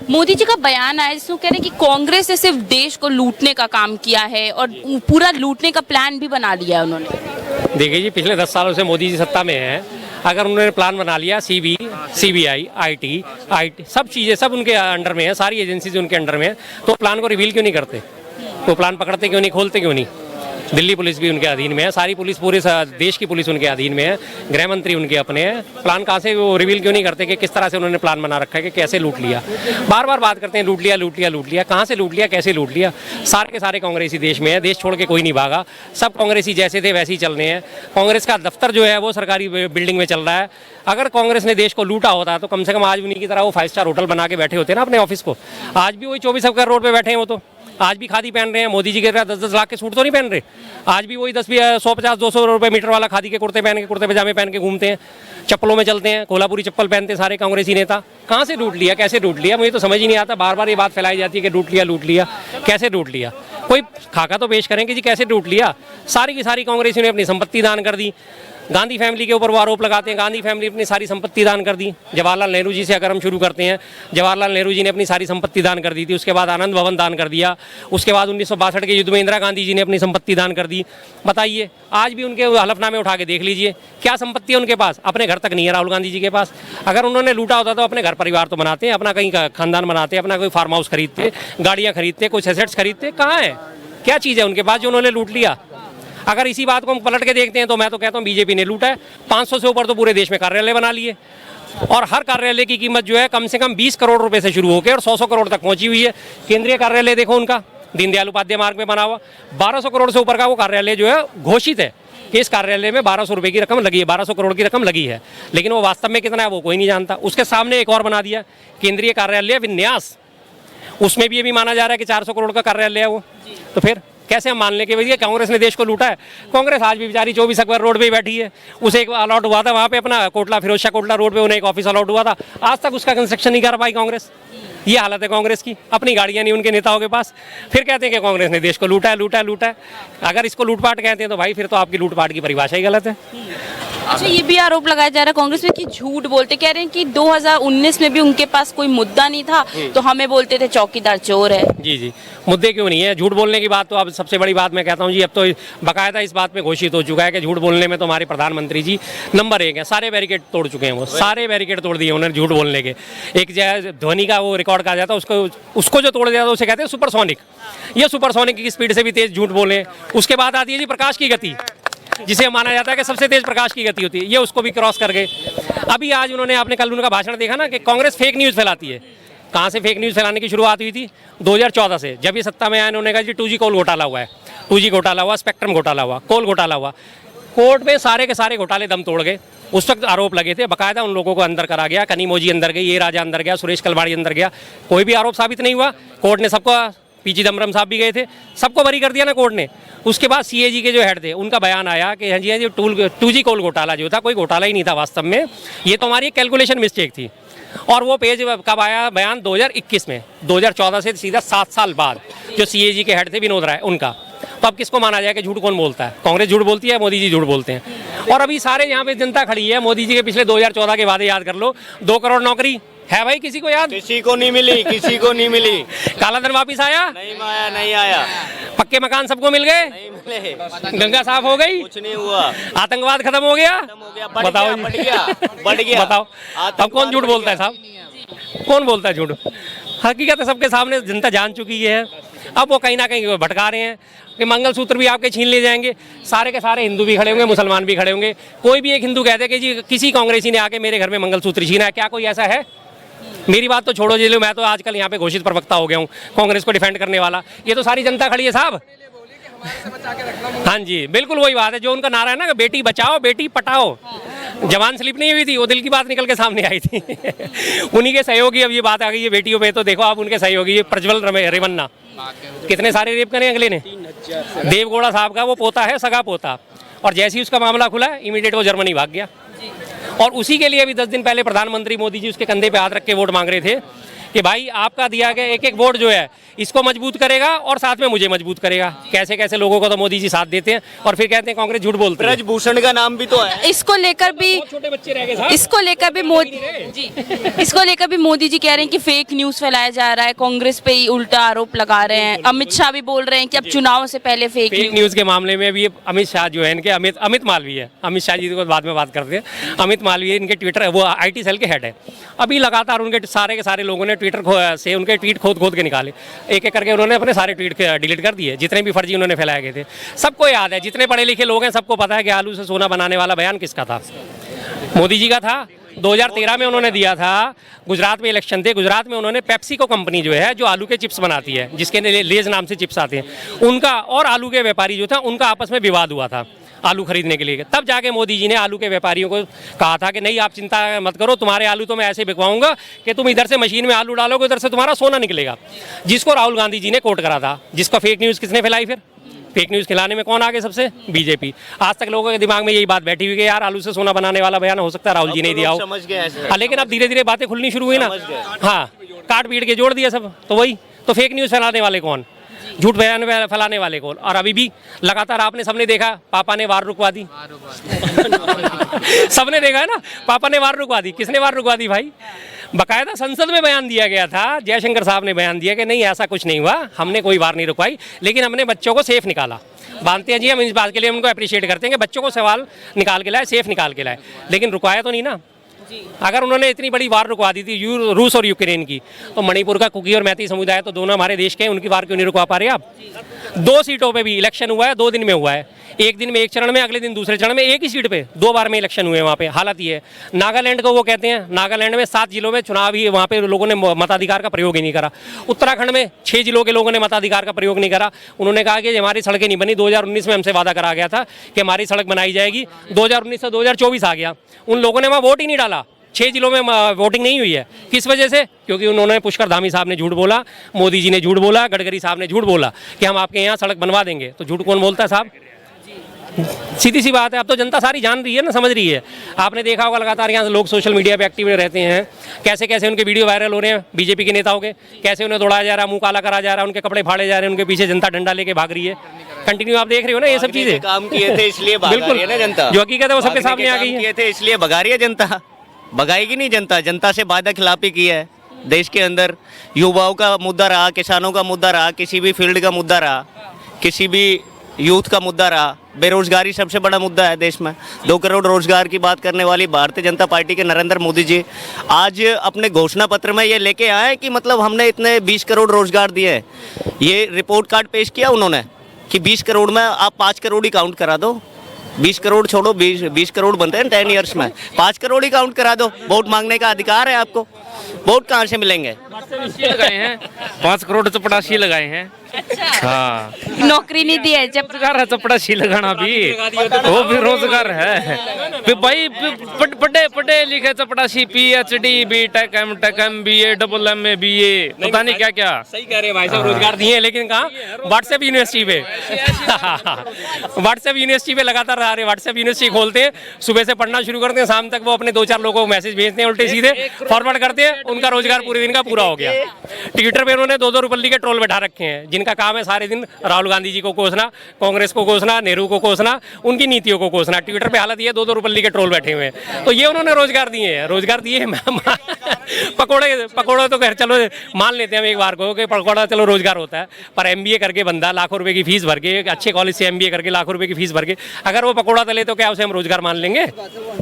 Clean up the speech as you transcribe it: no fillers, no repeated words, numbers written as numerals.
मोदी जी का बयान आया जिसमें कह रहे हैं कि कांग्रेस ने सिर्फ देश को लूटने का काम किया है और पूरा लूटने का प्लान भी बना लिया है उन्होंने। देखिए जी, पिछले 10 सालों से मोदी जी सत्ता में हैं। अगर उन्होंने प्लान बना लिया, सीबीआई, आईटी सब चीज़ें सब उनके अंडर में है, सारी एजेंसीज उनके अंडर में है, तो प्लान को रिवील क्यों नहीं करते? तो प्लान पकड़ते क्यों नहीं, खोलते क्यों नहीं? दिल्ली पुलिस भी उनके अधीन में है, सारी पुलिस, पूरे देश की पुलिस उनके अधीन में है, गृह मंत्री उनके अपने हैं। प्लान कहाँ से वो रिवील क्यों नहीं करते कि किस तरह से उन्होंने प्लान बना रखा है कि कैसे लूट लिया? बार बार बात करते हैं लूट लिया लूट लिया लूट लिया। कहाँ से लूट लिया, कैसे लूट लिया? सारे के सारे कांग्रेसी देश में है, देश छोड़ के कोई नहीं भागा, सब कांग्रेसी जैसे थे वैसे ही चल रहे हैं। कांग्रेस का दफ्तर जो है वो सरकारी बिल्डिंग में चल रहा है। अगर कांग्रेस ने देश को लूटा होता तो कम से कम आज उन्हीं की तरह वो 5 स्टार होटल बना के बैठे होते ना अपने ऑफिस को। आज भी वही 24 करोड़ रोड पे बैठे हैं, वो तो आज भी खादी पहन रहे हैं। मोदी जी के 10-10 लाख के सूट तो नहीं पहन रहे, आज भी वही 150-200 रुपये मीटर वाला खादी के कुर्ते पजामे पहन के घूमते हैं, चप्पलों में चलते हैं, कोल्हापुरी चप्पल पहनते हैं सारे कांग्रेसी नेता। कहाँ से लूट लिया, कैसे लूट लिया, मुझे तो समझ ही नहीं आता। बार बार ये बात फैलाई जाती है कि लूट लिया, कैसे लूट लिया? कोई खाका तो पेश करें कि जी कैसे लूट लिया। सारी की सारी कांग्रेसियों ने अपनी संपत्ति दान कर दी। गांधी फैमिली के ऊपर वो आरोप लगाते हैं, गांधी फैमिली अपनी सारी संपत्ति दान कर दी। जवाहरलाल नेहरू जी से अगर हम शुरू करते हैं, जवाहरलाल नेहरू जी ने अपनी सारी संपत्ति दान कर दी थी। उसके बाद आनंद भवन दान कर दिया। उसके बाद 1962 के युद्ध में इंदिरा गांधी जी ने अपनी संपत्ति दान कर दी। बताइए, आज भी उनके हलफनामे उठा के देख लीजिए, क्या संपत्ति है उनके पास? अपने घर तक नहीं है राहुल गांधी जी के पास। अगर उन्होंने लूटा होता तो अपने घर परिवार तो बनाते हैं, अपना कहीं खानदान बनाते, अपना कोई फार्म हाउस खरीदते, गाड़ियाँ खरीदते, कुछ एसेट्स खरीदते। कहाँ है, क्या चीज़ है उनके पास जो उन्होंने लूट लिया? अगर इसी बात को हम पलट के देखते हैं तो मैं तो कहता हूँ बीजेपी ने लूटा है। 500 से ऊपर तो पूरे देश में कार्यालय बना लिए, और हर कार्यालय की कीमत जो है कम से कम 20 करोड़ रुपए से शुरू होकर और 100 करोड़ तक पहुंची हुई है। केंद्रीय कार्यालय देखो उनका, दीनदयाल उपाध्याय मार्ग में बना हुआ, 1200 करोड़ से ऊपर का वो कार्यालय जो है घोषित है कि इस कार्यालय में 1200 रुपये की रकम लगी है, 1200 करोड़ की रकम लगी है, लेकिन वो वास्तव में कितना है वो कोई नहीं जानता। उसके सामने एक और बना दिया, केंद्रीय कार्यालय विन्यास, उसमें भी ये भी माना जा रहा है कि 400 करोड़ का कार्यालय है वो। तो फिर कैसे हम मान लें कि भैया कांग्रेस ने देश को लूटा है? कांग्रेस आज भी बेचारी 24 अकबर रोड पे ही बैठी है। उसे एक अलॉट हुआ था वहाँ पे अपना कोटला, फिरोज शाह कोटला रोड पे उन्हें एक ऑफिस अलॉट हुआ था, आज तक उसका कंस्ट्रक्शन नहीं कर पाई कांग्रेस। ये हालत है कांग्रेस की, अपनी गाड़ियाँ नहीं उनके नेताओं के पास, फिर कहते हैं कि कांग्रेस ने देश को लूटा है। अगर इसको लूटपाट कहते हैं तो भाई फिर तो आपकी लूटपाट की परिभाषा ही गलत है। अच्छा, ये भी आरोप लगाया जा रहा है कांग्रेस में कि झूठ बोलते, कह रहे हैं कि 2019 में भी उनके पास कोई मुद्दा नहीं था तो हमें बोलते थे चौकीदार चोर है। जी, मुद्दे क्यों नहीं है? झूठ बोलने की बात तो अब सबसे बड़ी बात मैं कहता हूँ जी, अब तो बाकायदा इस बात में घोषित हो चुका है कि झूठ बोलने में तो हमारे प्रधानमंत्री जी नंबर 1 है। सारे बैरिकेड तोड़ चुके हैं, वो सारे बैरिकेड तोड़ दिए उन्होंने झूठ बोलने के। एक जो ध्वनि का वो रिकॉर्ड कहा जाता है, उसको जो तोड़ दिया था उसे कहते हैं सुपरसोनिक। ये सुपरसोनिक की स्पीड से भी तेज झूठ बोले। उसके बाद आती है जी प्रकाश की गति, जिसे माना जाता है कि सबसे तेज प्रकाश की गति होती है, ये उसको भी क्रॉस कर गए। अभी आज उन्होंने, आपने कल उनका भाषण देखा ना कि कांग्रेस फेक न्यूज़ फैलाती है। कहाँ से फेक न्यूज़ फैलाने की शुरुआत हुई थी? 2014 से, जब ये सत्ता में आए उन्होंने कहा जी 2G कोल घोटाला हुआ है, 2G घोटाला हुआ, स्पेक्ट्रम घोटाला हुआ, कोल घोटाला हुआ। कोर्ट में सारे के सारे घोटाले दम तोड़ गए। उस वक्त आरोप लगे थे, बाकायदा उन लोगों को अंदर करा गया, कनीमोजी अंदर गई, ये राजा अंदर गया, सुरेश कलमाड़ी अंदर गया, कोई भी आरोप साबित नहीं हुआ। कोर्ट ने सबको, पी चिदम्बरम साहब भी गए थे, सबको बरी कर दिया ना कोर्ट ने। उसके बाद CAG के जो हेड थे उनका बयान आया कि हाँ जी 2G कोल घोटाला जो था कोई घोटाला ही नहीं था वास्तव में, ये तो हमारी कैलकुलेशन मिस्टेक थी। और वो पेज कब आया बयान? 2021 में, 2014 से सीधा 7 साल बाद जो CAG के हेड थे विनोद राय, उनका। तो अब किसको माना जाए कि झूठ कौन बोलता है? कांग्रेस झूठ बोलती है, मोदी जी झूठ बोलते हैं। और अभी सारे यहाँ पे जनता खड़ी है, मोदी जी के पिछले 2014 के वादे याद कर लो। 2 करोड़ नौकरी है भाई, किसी को याद? किसी को नहीं मिली, किसी को नहीं मिली। काला धन वापिस आया? नहीं आया। पक्के मकान सबको मिल गए? नहीं मिले। गंगा साफ हो गई? कुछ नहीं हुआ। आतंकवाद खत्म हो गया? बताओ, बढ़ गया। बताओ, अब कौन झूठ बोलता है साहब? कौन बोलता है झूठ? हकीकत सबके सामने जनता जान चुकी है। अब वो कहीं ना कहीं भटका रहे हैं कि मंगलसूत्र भी आपके छीन ले जाएंगे। सारे के सारे हिंदू भी खड़े होंगे, मुसलमान भी खड़े होंगे। कोई भी एक हिंदू कहते कि जी किसी कांग्रेसी ने आके मेरे घर में मंगलसूत्र छीना है, क्या कोई ऐसा है? मेरी बात तो छोड़ो जी, मैं तो आजकल यहाँ पे घोषित प्रवक्ता हो गया हूँ, कांग्रेस को डिफेंड करने वाला। ये तो सारी जनता खड़ी है साहब। हाँ जी, बिल्कुल वही बात है जो उनका नारा है ना कि बेटी बचाओ बेटी पटाओ। जवान स्लिप नहीं हुई थी, वो दिल की बात निकल के सामने आई थी। उन्हीं के सहयोगी अब ये बात आ गई है बेटियों पे। तो देखो आप उनके सहयोगी, ये प्रज्वल रेवन्ना, कितने सारे रेप करे अगले ने। देवगौड़ा साहब का वो पोता है, सगा पोता, और जैसे ही उसका मामला खुला इमीडिएट वो जर्मनी भाग गया। और उसी के लिए अभी 10 दिन पहले प्रधानमंत्री मोदी जी उसके कंधे पे हाथ रख के वोट मांग रहे थे कि भाई आपका दिया गया एक एक वोट जो है इसको मजबूत करेगा और साथ में मुझे मजबूत करेगा। कैसे कैसे लोगों को तो मोदी जी साथ देते हैं और फिर कहते हैं कांग्रेस झूठ बोलती है। ब्रजभूषण का नाम भी तो है। इसको लेकर भी छोटे बच्चे रह गए साहब। इसको लेकर भी मोदी जी इसको लेकर भी मोदी जी कह रहे हैं कि फेक न्यूज फैलाया जा रहा है, कांग्रेस पे ही उल्टा आरोप लगा रहे हैं। अमित शाह भी बोल रहे हैं कि अब चुनाव से पहले फेक फेक न्यूज के मामले में भी अमित शाह जो है इनके अमित मालवीय है, अमित शाह जी को बाद में बात करते हैं। अमित मालवीय इनके ट्विटर वो IT सेल के हेड है। अभी लगातार उनके सारे के सारे लोगों ने ट्विटर से उनके ट्वीट खोद के निकाले, एक एक करके उन्होंने अपने सारे ट्वीट डिलीट कर दिए जितने भी फर्जी उन्होंने फैलाए गए थे। सबको याद है, जितने पढ़े लिखे लोग हैं सबको पता है कि आलू से सोना बनाने वाला बयान किसका था, मोदी जी का था। 2013 में उन्होंने दिया था, गुजरात में इलेक्शन थे, गुजरात में उन्होंने पेप्सिको कंपनी जो है जो आलू के चिप्स बनाती है, जिसके लेज नाम से चिप्स आते हैं, उनका और आलू के व्यापारी जो था उनका आपस में विवाद हुआ था आलू खरीदने के लिए। तब जाके मोदी जी ने आलू के व्यापारियों को कहा था कि नहीं आप चिंता मत करो, तुम्हारे आलू तो मैं ऐसे बिकवाऊंगा कि तुम इधर से मशीन में आलू डालोगे उधर से तुम्हारा सोना निकलेगा, जिसको राहुल गांधी जी ने कोट करा था। जिसका फेक न्यूज़ किसने फैलाई फिर? फेक न्यूज़ खिलाने में कौन आगे सबसे? बीजेपी। आज तक लोगों के दिमाग में यही बात बैठी हुई है यार आलू से सोना बनाने वाला बयान हो सकता है राहुल जी ने दिया हो। समझ गए ऐसे। हाँ, लेकिन अब धीरे धीरे बातें खुलनी शुरू हुई ना। हाँ, काट पीट के जोड़ दिया सब, तो वही तो फेक न्यूज़ फैलाने वाले कौन, झूठ बयान फैलाने वाले कौन। और अभी भी लगातार आपने सबने देखा पापा ने वार रुकवा दी सबने देखा है ना, पापा ने वार रुकवा दी। किसने वार रुकवा दी भाई? बकायदा संसद में बयान दिया गया था, जयशंकर साहब ने बयान दिया कि नहीं ऐसा कुछ नहीं हुआ, हमने कोई वार नहीं रुकवाई, लेकिन हमने बच्चों को सेफ निकाला। मानते हैं जी, हम इस बात के लिए उनको अप्रिशिएट करते हैं कि बच्चों को सवाल निकाल के लाए, सेफ निकाल के लाए, लेकिन रुकवाया तो नहीं ना। अगर उन्होंने इतनी बड़ी वार रुकवा दी थी रूस और यूक्रेन की, तो मणिपुर का कुकी और मैती समुदाय तो दोनों हमारे देश के हैं, उनकी वार क्यों नहीं रुकवा पा रहे आप? 2 सीटों पे भी इलेक्शन हुआ है, 2 दिन में हुआ है, एक दिन में एक चरण में, अगले दिन दूसरे चरण में, एक ही सीट पे 2 बार में इलेक्शन हुए वहाँ पे। हालत ये है। नागालैंड को वो कहते हैं, नागालैंड में 7 जिलों में चुनाव ही वहाँ पे लोगों ने मताधिकार का प्रयोग ही नहीं करा। उत्तराखंड में 6 जिलों के लोगों ने मताधिकार का प्रयोग नहीं करा। उन्होंने कहा कि हमारी सड़कें नहीं बनी, 2019 में हमसे वादा करा गया था कि हमारी सड़क बनाई जाएगी, 2019 से 2024 आ गया, उन लोगों ने वहाँ वोट ही नहीं डाला। 6 जिलों में वोटिंग नहीं हुई है। किस वजह से? क्योंकि उन्होंने पुष्कर धामी साहब ने झूठ बोला, मोदी जी ने झूठ बोला, गडकरी साहब ने झूठ बोला कि हम आपके यहाँ सड़क बनवा देंगे। तो झूठ कौन बोलता है साहब? सीधी सी बात है। अब तो जनता सारी जान रही है ना, समझ रही है। आपने देखा होगा लगातार यहाँ से लोग सोशल मीडिया पे एक्टिव रहते हैं, कैसे कैसे उनके वीडियो वायरल हो रहे हैं बीजेपी के नेताओं के, कैसे उन्हें दौड़ाया जा रहा है, मुंह काला करा जा रहा है, उनके कपड़े फाड़े जा रहे हैं, उनके पीछे जनता डंडा लेके भाग रही है। कंटिन्यू आप देख रहे हो ना ये सब चीजें। काम किए थे इसलिए भाग रही है ना जनता। जो हकीकत है वो सबके सामने आ गई है। किए थे इसलिए भगा रही है जनता, भगाएगी नहीं जनता। जनता से वादा खिलाफी की है देश के अंदर। युवाओं का मुद्दा रहा, किसानों का मुद्दा रहा, किसी भी फील्ड का मुद्दा रहा, किसी भी यूथ का मुद्दा रहा। बेरोजगारी सबसे बड़ा मुद्दा है देश में। 2 करोड़ रोजगार की बात करने वाली भारतीय जनता पार्टी के नरेंद्र मोदी जी आज अपने घोषणा पत्र में ये लेके आए कि मतलब हमने इतने 20 करोड़ रोजगार दिए। ये रिपोर्ट कार्ड पेश किया उन्होंने कि 20 करोड़ में आप 5 करोड़ ही काउंट करा दो। 20 करोड़ छोड़ो, 20 करोड़ बनते हैं 10 ईयर्स में, 5 करोड़ ही काउंट करा दो। वोट मांगने का अधिकार है आपको, वोट कहाँ से मिलेंगे? लगाए हैं 5 करोड़ चपड़ासी लगाए हैं। हाँ, नौकरी नहीं दी है जब रोजगार है, चपड़ासी लगाना भी वो भी रोजगार है। फिर भाई पढ़े लिखे चपड़ासी PhD BTech MTech MBA MA BA पता नहीं क्या क्या। सही कह रहे हैं भाई साहब, रोजगार दिए, लेकिन कहाँ? व्हाट्सएप यूनिवर्सिटी पे व्हाट्सएप यूनिवर्सिटी पे लगातार आ रहे। व्हाट्सएप यूनिवर्सिटी खोलते हैं, सुबह से पढ़ना शुरू करते हैं, शाम तक वो अपने 2-4 लोगों को मैसेज भेजते हैं, उल्टे सीधे फॉरवर्ड करते हैं, उनका रोजगार पूरे दिन का पूरा हो गया। ट्विटर पे उन्होंने 2-2 रुपये के ट्रोल बैठा रखे हैं, जिनका काम है सारे दिन राहुल गांधी जी को कोसना, कांग्रेस को कोसना, नेहरू को कोसना, उनकी नीतियों को कोसना। ट्विटर पे हालत ये 2-2 रुपये के ट्रोल बैठे हुए हैं। तो ये उन्होंने रोजगार दिए हैं, रोजगार दिए हैं। पकौड़े तो खैर चलो मान लेते हैं हम एक बार को कि पकौड़ा चलो रोजगार होता है, पर MBA करके बंदा लाखों रुपए की फीस भर के, अच्छे कॉलेज से MBA करके लाखों रुपए की फीस भर के अगर वो पकौड़ा तले तो क्या उसे हम रोजगार मान लेंगे?